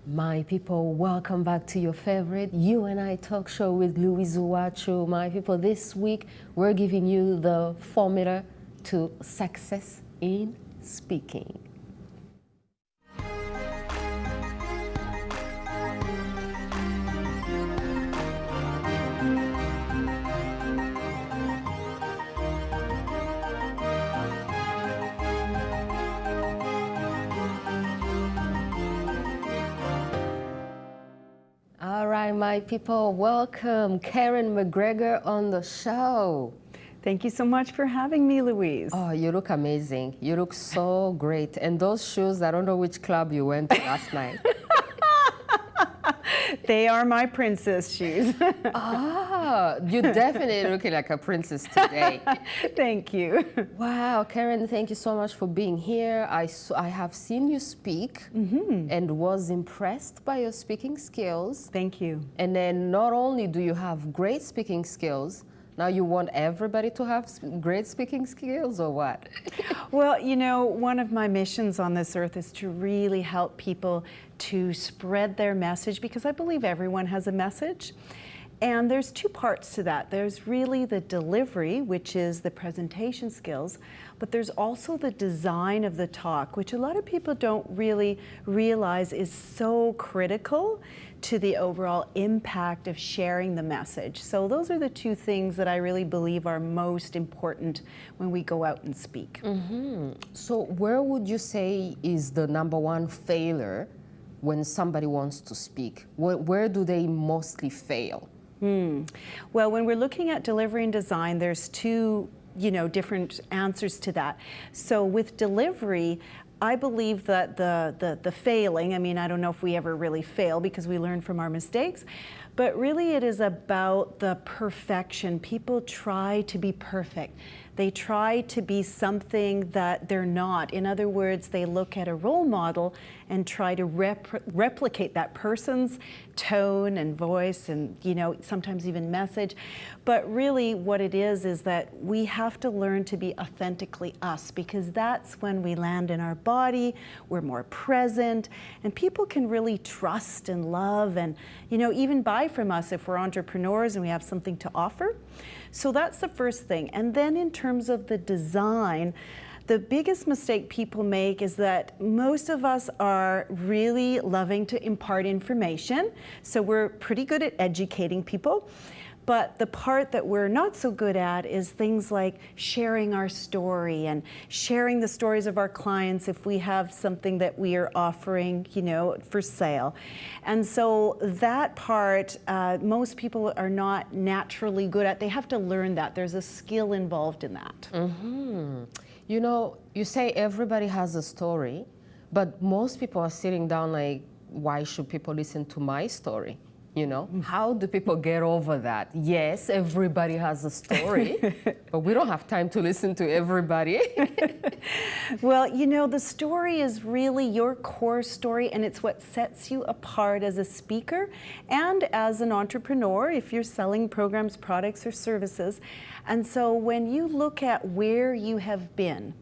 My people, welcome back to your favorite You and I talk show with Louise UWACU. My people, this week we're giving you the formula to success in speaking. All right, my people, welcome Karen McGREGOR on the show. Thank you so much for having me, Louise. Oh, you look amazing. You look so great. And those shoes, I don't know which club you went to last night. They are my princess shoes. Ah, you're definitely looking like a princess today. Thank you. Wow, Karen, thank you so much for being here. I have seen you speak and was impressed by your speaking skills. Thank you. And then not only do you have great speaking skills, now you want everybody to have great speaking skills, or what? Well, you know, one of my missions on this earth is to really help people to spread their message, because I believe everyone has a message. And there's two parts to that. There's really the delivery, which is the presentation skills, but there's also the design of the talk, which a lot of people don't really realize is so critical to the overall impact of sharing the message. So those are the two things that I really believe are most important when we go out and speak. So where would you say is the number one failure when somebody wants to speak? Where do they mostly fail? Well, when we're looking at delivery and design, there's two, different answers to that. So with delivery, I believe that the failing, I mean, I don't know if we ever really fail because we learn from our mistakes, but really it is about the perfection. People try to be perfect. They try to be something that they're not. In other words, they look at a role model and try to replicate that person's tone and voice and, sometimes even message. But really what it is that we have to learn to be authentically us, because that's when we land in our body, we're more present, and people can really trust and love and, even buy from us if we're entrepreneurs and we have something to offer. So that's the first thing. And then in terms of the design, the biggest mistake people make is that most of us are really loving to impart information. So we're pretty good at educating people. But the part that we're not so good at is things like sharing our story and sharing the stories of our clients if we have something that we are offering, for sale. And so that part, most people are not naturally good at. They have to learn that. There's a skill involved in that. You say everybody has a story, but most people are sitting down like, why should people listen to my story? How do people get over that? Yes, everybody has a story, but we don't have time to listen to everybody. Well, the story is really your core story, and it's what sets you apart as a speaker and as an entrepreneur if you're selling programs, products, or services. And so when you look at where you have been,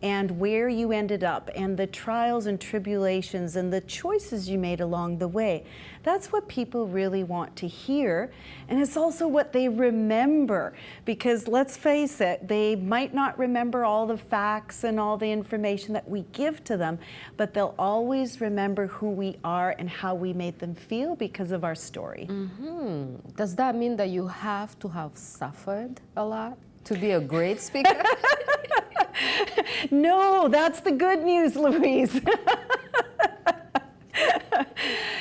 and where you ended up, and the trials and tribulations and the choices you made along the way. That's what people really want to hear, and it's also what they remember, because let's face it, they might not remember all the facts and all the information that we give to them, but they'll always remember who we are and how we made them feel because of our story. Does that mean that you have to have suffered a lot to be a great speaker? No, that's the good news, Louise.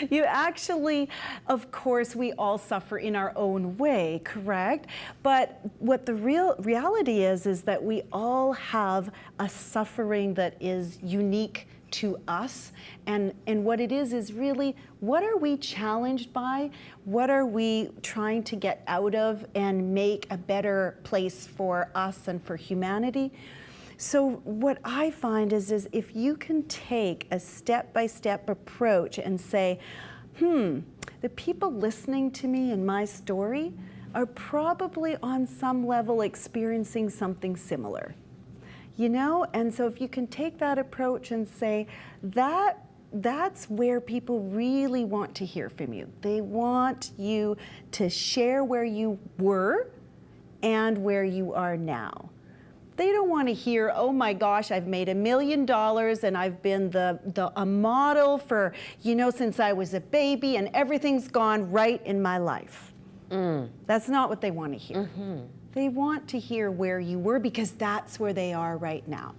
You actually, of course, we all suffer in our own way, correct? But what the reality is that we all have a suffering that is unique to us. And what it is really, what are we challenged by? What are we trying to get out of and make a better place for us and for humanity? So what I find is if you can take a step-by-step approach and say, the people listening to me and my story are probably on some level experiencing something similar. And so if you can take that approach and say, that that's where people really want to hear from you. They want you to share where you were and where you are now. They don't want to hear, oh my gosh, I've made $1 million and I've been a model for, since I was a baby and everything's gone right in my life. That's not what they want to hear. They want to hear where you were because that's where they are right now.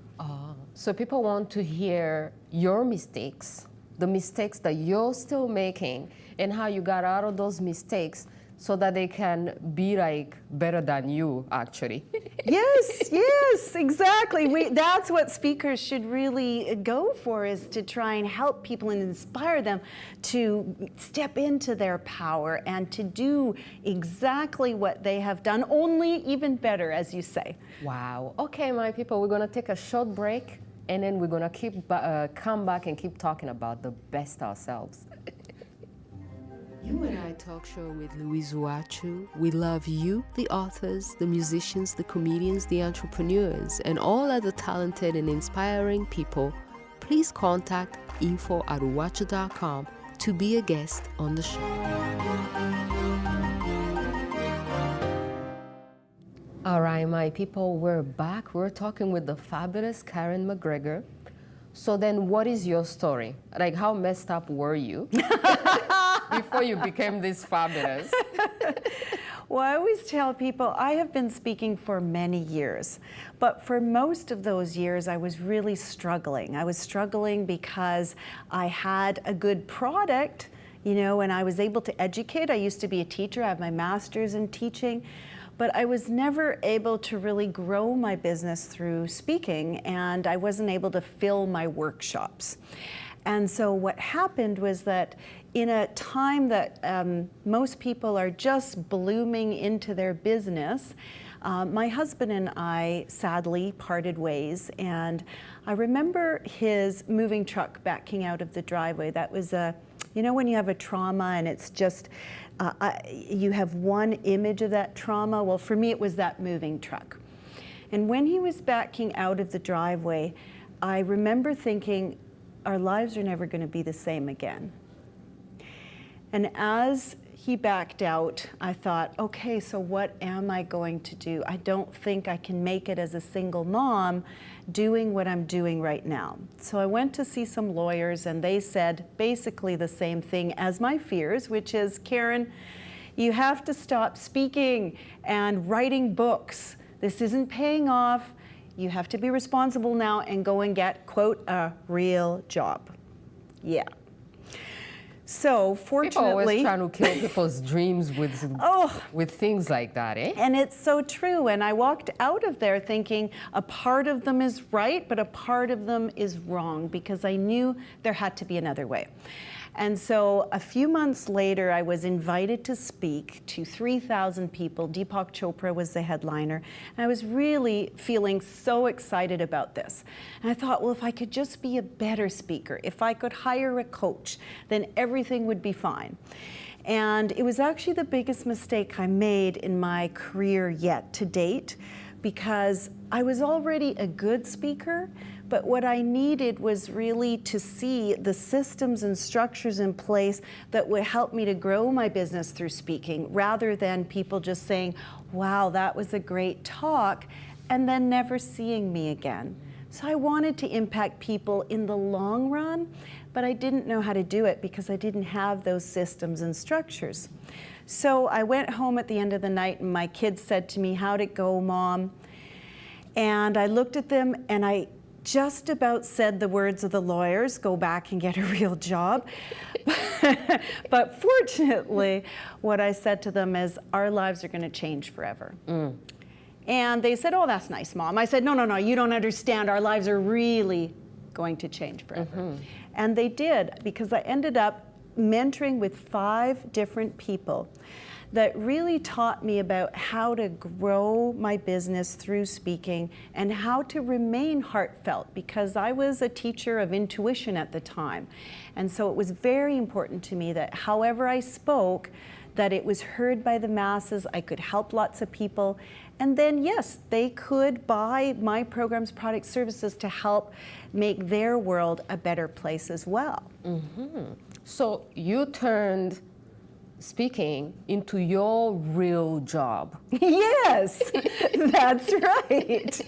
So people want to hear your mistakes, the mistakes that you're still making, and how you got out of those mistakes so that they can be like better than you, actually. Yes, exactly. That's what speakers should really go for, is to try and help people and inspire them to step into their power and to do exactly what they have done, only even better, as you say. Wow. Okay, my people, we're going to take a short break, and then we're going to come back and keep talking about the best ourselves. You and I talk show with Louise UWACU. We love you, the authors, the musicians, the comedians, the entrepreneurs, and all other talented and inspiring people. Please contact info@uwacu.com to be a guest on the show. All right, my people, we're back. We're talking with the fabulous Karen McGREGOR. So then what is your story? Like, how messed up were you before you became this fabulous? Well, I always tell people I have been speaking for many years, but for most of those years I was really struggling. I was struggling because I had a good product, and I was able to educate. I used to be a teacher. I have my master's in teaching. But I was never able to really grow my business through speaking, and I wasn't able to fill my workshops. And so what happened was that in a time that most people are just blooming into their business, my husband and I sadly parted ways, and I remember his moving truck backing out of the driveway. That was when you have a trauma and it's just, you have one image of that trauma. Well, for me, it was that moving truck. And when he was backing out of the driveway, I remember thinking, our lives are never going to be the same again. And as he backed out, I thought, okay, so what am I going to do? I don't think I can make it as a single mom doing what I'm doing right now. So I went to see some lawyers, and they said basically the same thing as my fears, which is, Karen, you have to stop speaking and writing books. This isn't paying off. You have to be responsible now and go and get, quote, a real job. Yeah. So fortunately, people always trying to kill people's dreams with things like that, eh? And it's so true. And I walked out of there thinking a part of them is right, but a part of them is wrong, because I knew there had to be another way. And so a few months later, I was invited to speak to 3,000 people. Deepak Chopra was the headliner. And I was really feeling so excited about this. And I thought, well, if I could just be a better speaker, if I could hire a coach, then everything would be fine. And it was actually the biggest mistake I made in my career yet to date, because I was already a good speaker, but what I needed was really to see the systems and structures in place that would help me to grow my business through speaking, rather than people just saying, wow, that was a great talk, and then never seeing me again. So I wanted to impact people in the long run, but I didn't know how to do it because I didn't have those systems and structures. So I went home at the end of the night, and my kids said to me, how'd it go, Mom? And I looked at them, and I just about said the words of the lawyers, go back and get a real job. But fortunately, what I said to them is, our lives are going to change forever. And they said, oh, that's nice, Mom. I said, no, you don't understand. Our lives are really going to change forever. And they did, because I ended up mentoring with 5 different people that really taught me about how to grow my business through speaking and how to remain heartfelt, because I was a teacher of intuition at the time. And so it was very important to me that however I spoke, that it was heard by the masses, I could help lots of people, and then yes, they could buy my programs, products, services to help make their world a better place as well. So you turned speaking into your real job. Yes, that's right.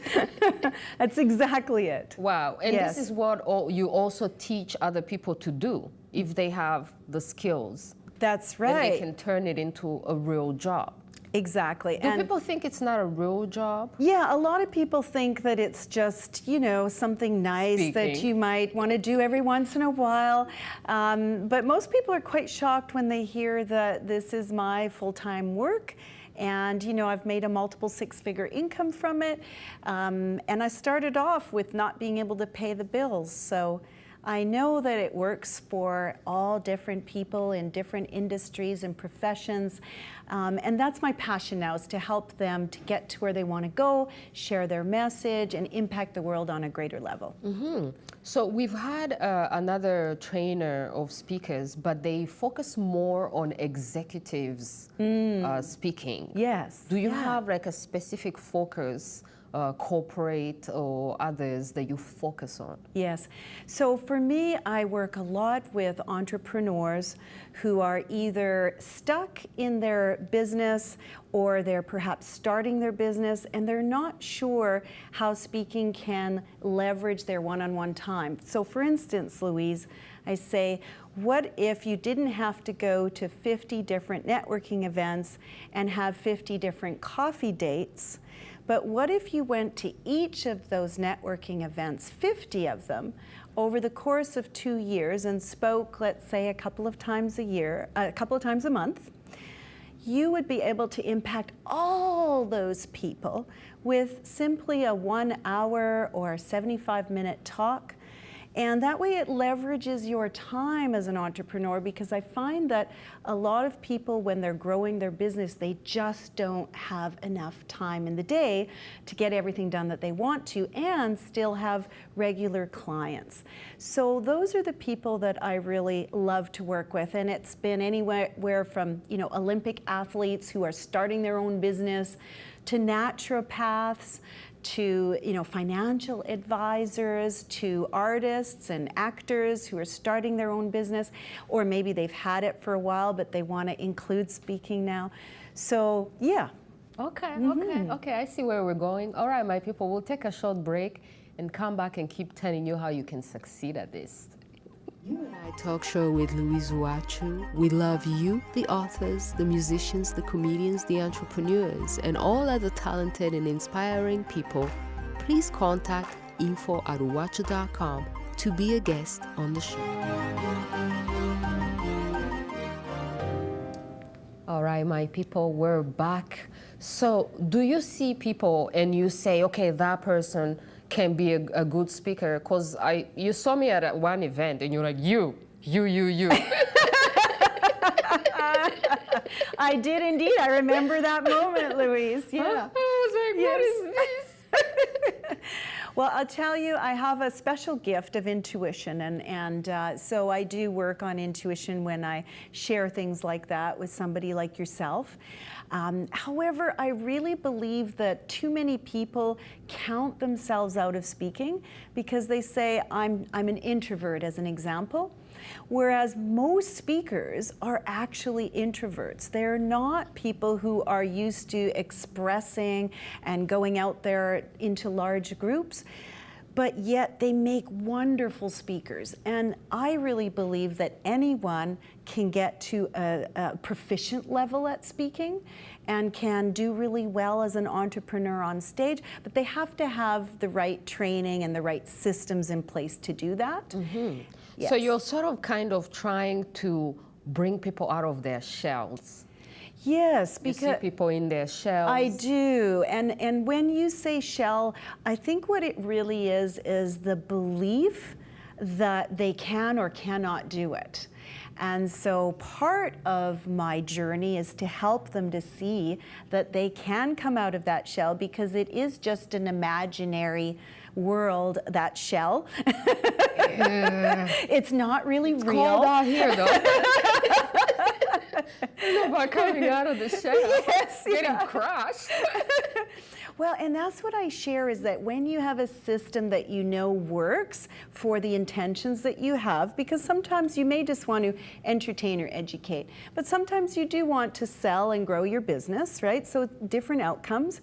That's exactly it. Wow, and Yes. this is what you also teach other people to do if they have the skills. That's Then they right. can turn it into a real job. Exactly. Do people think it's not a real job? Yeah, a lot of people think that it's just, you know, something nice that Speaking. you might want to do every once in a while. But most people are quite shocked when they hear that this is my full-time work. And, you know, I've made a multiple six-figure income from it. And I started off with not being able to pay the bills. So I know that it works for all different people in different industries and professions. And that's my passion now, is to help them to get to where they want to go, share their message, and impact the world on a greater level. So we've had another trainer of speakers, but they focus more on executives speaking. Yes. Do you yeah. have like a specific focus, corporate or others, that you focus on? Yes. So for me, I work a lot with entrepreneurs who are either stuck in their business or they're perhaps starting their business and they're not sure how speaking can leverage their one-on-one time. So for instance, Louise, I say, what if you didn't have to go to 50 different networking events and have 50 different coffee dates? But what if you went to each of those networking events, 50 of them, over the course of 2 years and spoke, let's say, a couple of times a month? You would be able to impact all those people with simply a 1 hour or 75-minute talk. And that way it leverages your time as an entrepreneur, because I find that a lot of people, when they're growing their business, they just don't have enough time in the day to get everything done that they want to and still have regular clients. So those are the people that I really love to work with. And it's been anywhere from, you know, Olympic athletes who are starting their own business to naturopaths, to, you know, financial advisors, to artists and actors who are starting their own business, or maybe they've had it for a while but they want to include speaking now. So yeah. Okay, okay, I see where we're going. All right, my people, we'll take a short break and come back and keep telling you how you can succeed at this. You and I talk show with Louise UWACU. We love you, the authors, the musicians, the comedians, the entrepreneurs, and all other talented and inspiring people. Please contact info@uwacu.com to be a guest on the show. All right, my people, we're back. So do you see people and you say, okay, that person can be a good speaker? Because you saw me at one event and you're like, you. I did indeed. I remember that moment, Louise. Yeah. I was like, what is this? Well, I'll tell you, I have a special gift of intuition, and so I do work on intuition when I share things like that with somebody like yourself. However, I really believe that too many people count themselves out of speaking because they say, I'm an introvert, as an example. Whereas most speakers are actually introverts. They're not people who are used to expressing and going out there into large groups, but yet they make wonderful speakers. And I really believe that anyone can get to a proficient level at speaking and can do really well as an entrepreneur on stage, but they have to have the right training and the right systems in place to do that. Mm-hmm. Yes. So you're sort of kind of trying to bring people out of their shells. Yes, You see because people in their shells. I do, and when you say shell, I think what it really is the belief that they can or cannot do it. And so part of my journey is to help them to see that they can come out of that shell, because it is just an imaginary world, that shell. It's not really It's real. cold out here, though. You know about coming out of the shell, Yes, getting crushed. Well, and that's what I share, is that when you have a system that you know works for the intentions that you have, because sometimes you may just want to entertain or educate, but sometimes you do want to sell and grow your business, right? So different outcomes.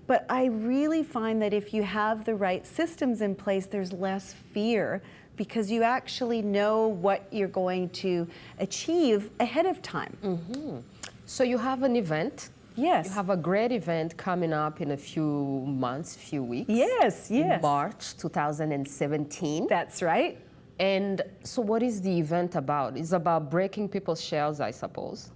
But I really find that if you have the right systems in place, there's less fear, because you actually know what you're going to achieve ahead of time. Mm-hmm. So you have an event. Yes. You have a great event coming up in a few months, few weeks. Yes, yes. March 2017. That's right. And so what is the event about? It's about breaking people's shells, I suppose.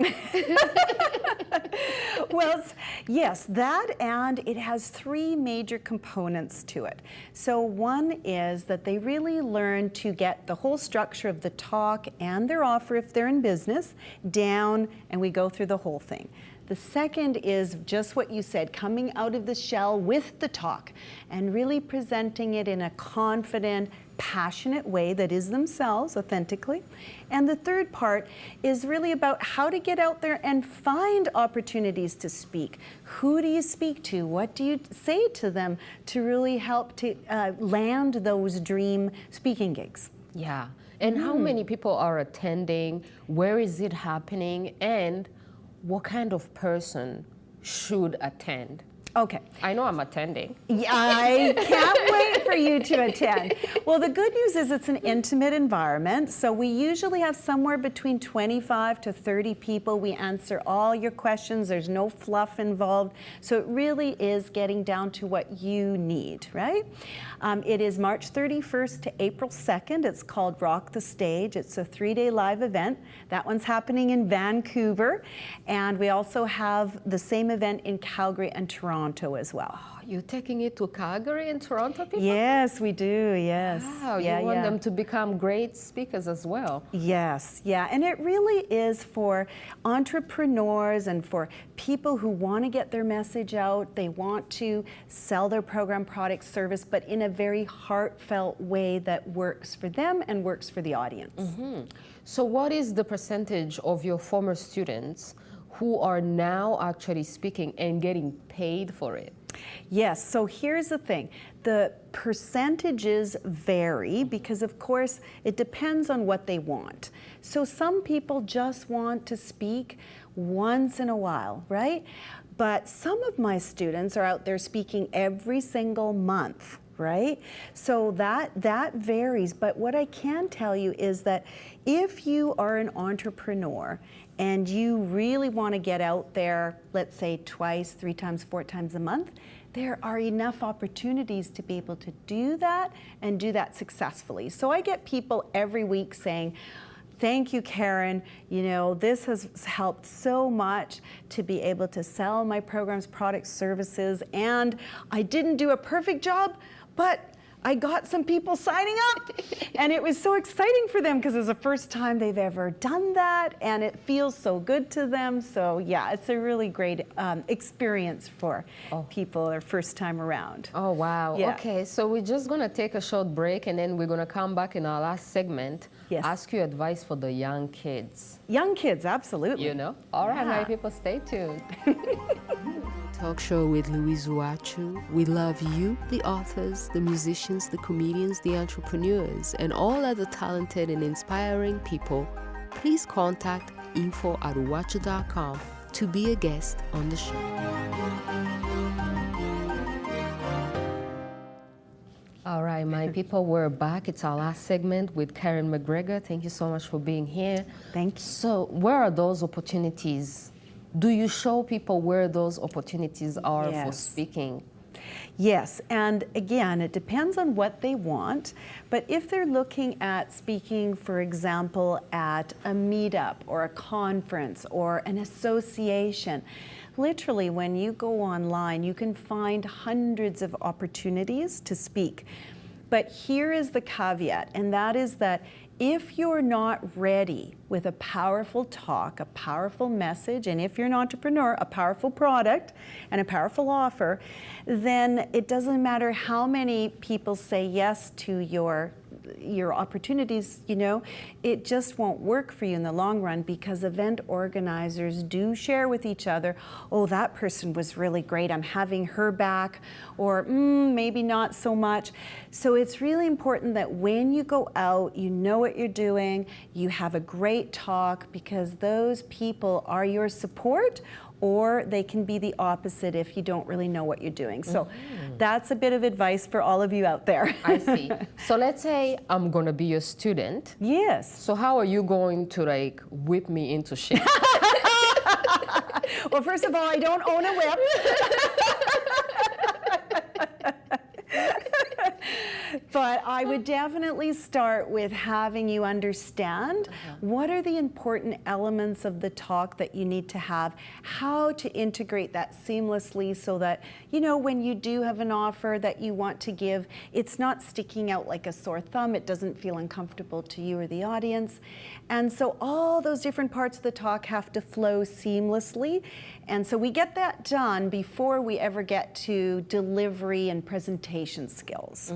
Well, yes, that, and it has three major components to it. So one is that they really learn to get the whole structure of the talk and their offer, if they're in business, down, and we go through the whole thing. The second is just what you said, coming out of the shell with the talk and really presenting it in a confident, passionate way that is themselves authentically. And the third part is really about how to get out there and find opportunities to speak. Who do you speak to? What do you say to them to really help to land those dream speaking gigs? Yeah. And how many people are attending? Where is it happening? And what kind of person should attend? Okay. I know I'm attending. Yeah, I can't wait for you to attend. Well, the good news is it's an intimate environment. So we usually have somewhere between 25 to 30 people. We answer all your questions. There's no fluff involved. So it really is getting down to what you need, right? It is March 31st to April 2nd. It's called Rock the Stage. It's a 3-day live event. That one's happening in Vancouver. And we also have the same event in Calgary and Toronto as well. Oh, you're taking it to Calgary and Toronto people? Yes, we do, yes. Wow, you want them to become great speakers as well. Yes, yeah, and it really is for entrepreneurs and for people who want to get their message out. They want to sell their program, product, service, but in a very heartfelt way that works for them and works for the audience. Mm-hmm. So what is the percentage of your former students who are now actually speaking and getting paid for it? Yes, so here's the thing. The percentages vary because, of course, it depends on what they want. So some people just want to speak once in a while, right? But some of my students are out there speaking every single month, right? So that varies. But what I can tell you is that if you are an entrepreneur and you really want to get out there, let's say twice, 3 times, 4 times a month, there are enough opportunities to be able to do that and do that successfully. So I get people every week saying, thank you, Karen. You know, this has helped so much to be able to sell my programs, products, services, and I didn't do a perfect job, but I got some people signing up, and it was so exciting for them because it's the first time they've ever done that, and it feels so good to them. So yeah, it's a really great experience for people their first time around. Oh, wow. Yeah. Okay, so we're just going to take a short break, and then we're going to come back in our last segment, ask you advice for the young kids. Young kids, absolutely. You know? All right, my people, stay tuned. Talk show with Louise UWACU. We love you, the authors, the musicians, the comedians, the entrepreneurs, and all other talented and inspiring people. Please contact info@uwacu.com to be a guest on the show. All right, my people, we're back. It's our last segment with Karen McGREGOR. Thank you so much for being here. Thank you. So where are those opportunities? Do you show people where those opportunities are for speaking? Yes, and again, it depends on what they want, but if they're looking at speaking, for example, at a meetup or a conference or an association, literally when you go online, you can find hundreds of opportunities to speak. But here is the caveat, and that is that if you're not ready with a powerful talk, a powerful message, and if you're an entrepreneur, a powerful product and a powerful offer, then it doesn't matter how many people say yes to your opportunities, you know, it just won't work for you in the long run, because event organizers do share with each other, oh, that person was really great, I'm having her back, or maybe not so much. So it's really important that when you go out, you know what you're doing, you have a great talk, because those people are your support, or they can be the opposite if you don't really know what you're doing. So that's a bit of advice for all of you out there. I see. So let's say I'm gonna be your student. Yes. So how are you going to like whip me into shape? Well, first of all, I don't own a whip. But I would definitely start with having you understand what are the important elements of the talk that you need to have, how to integrate that seamlessly so that, you know, when you do have an offer that you want to give, it's not sticking out like a sore thumb, it doesn't feel uncomfortable to you or the audience. And so all those different parts of the talk have to flow seamlessly. And so we get that done before we ever get to delivery and presentation skills.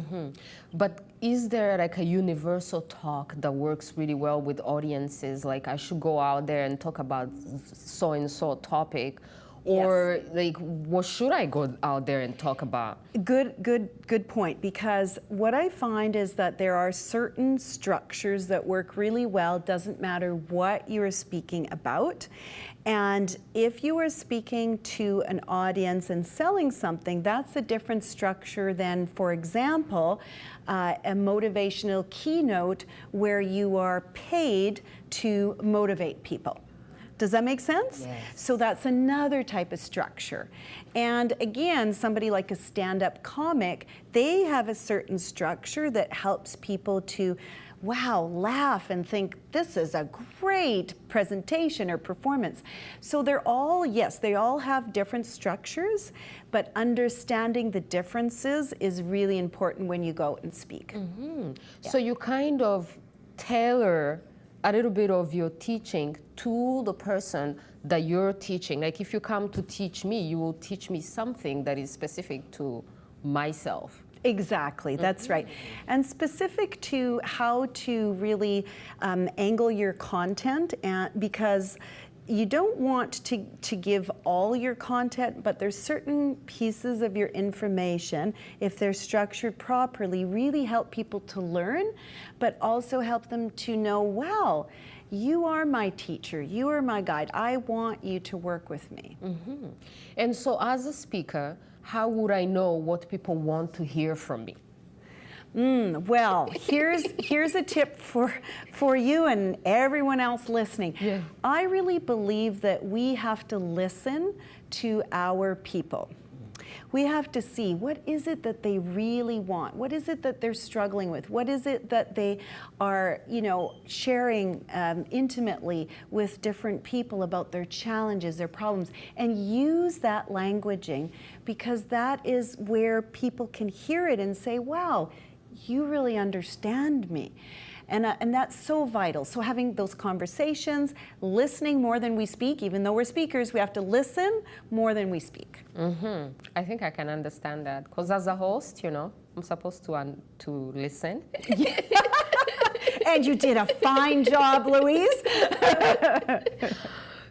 But is there like a universal talk that works really well with audiences? Like I should go out there and talk about so-and-so topic, or like what should I go out there and talk about? Good point, because what I find is that there are certain structures that work really well, doesn't matter what you are speaking about. And if you are speaking to an audience and selling something, that's a different structure than, for example, a motivational keynote where you are paid to motivate people. Does that make sense? Yes. So that's another type of structure. And again, somebody like a stand-up comic, they have a certain structure that helps people to, wow, laugh and think, this is a great presentation or performance. So they're all, yes, they all have different structures, but understanding the differences is really important when you go out and speak. So you kind of tailor a little bit of your teaching to the person that you're teaching. Like if you come to teach me, you will teach me something that is specific to myself. Exactly, that's right. And specific to how to really angle your content, because you don't want to give all your content, but there's certain pieces of your information, if they're structured properly, really help people to learn, but also help them to know, wow, you are my teacher, you are my guide, I want you to work with me. And so as a speaker, how would I know what people want to hear from me? Well, here's a tip for you and everyone else listening. Yeah. I really believe that we have to listen to our people. We have to see what is it that they really want? What is it that they're struggling with? What is it that they are, you know, sharing intimately with different people about their challenges, their problems, and use that languaging, because that is where people can hear it and say, wow, you really understand me. And that's so vital. So having those conversations, listening more than we speak, even though we're speakers, we have to listen more than we speak. I think I can understand that, because as a host, you know, I'm supposed to listen. And you did a fine job, Louise.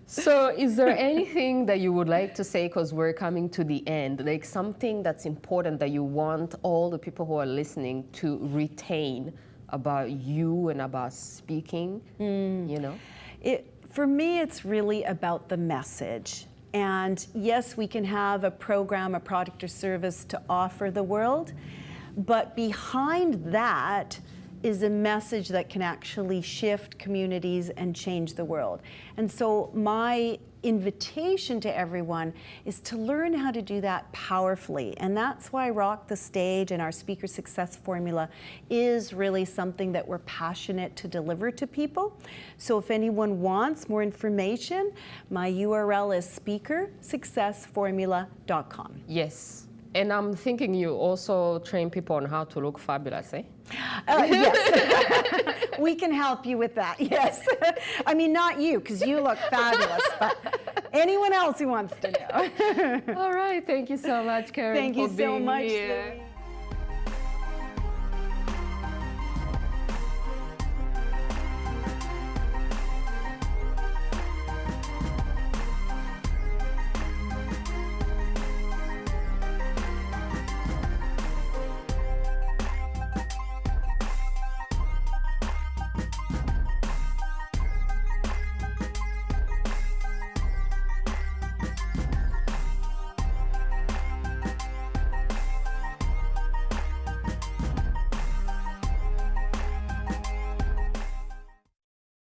So is there anything that you would like to say, because we're coming to the end, like something that's important that you want all the people who are listening to retain about you and about speaking, you know? For me, it's really about the message. And yes, we can have a program, a product or service to offer the world, but behind that is a message that can actually shift communities and change the world. And so my invitation to everyone is to learn how to do that powerfully. And that's why Rock the Stage and our Speaker Success Formula is really something that we're passionate to deliver to people. So if anyone wants more information, my URL is speakersuccessformula.com. Yes. And I'm thinking you also train people on how to look fabulous, eh? Yes, we can help you with that, yes. I mean, not you, because you look fabulous, but anyone else who wants to know. All right, thank you so much, Karen, Thank you for so being much, here. Louise.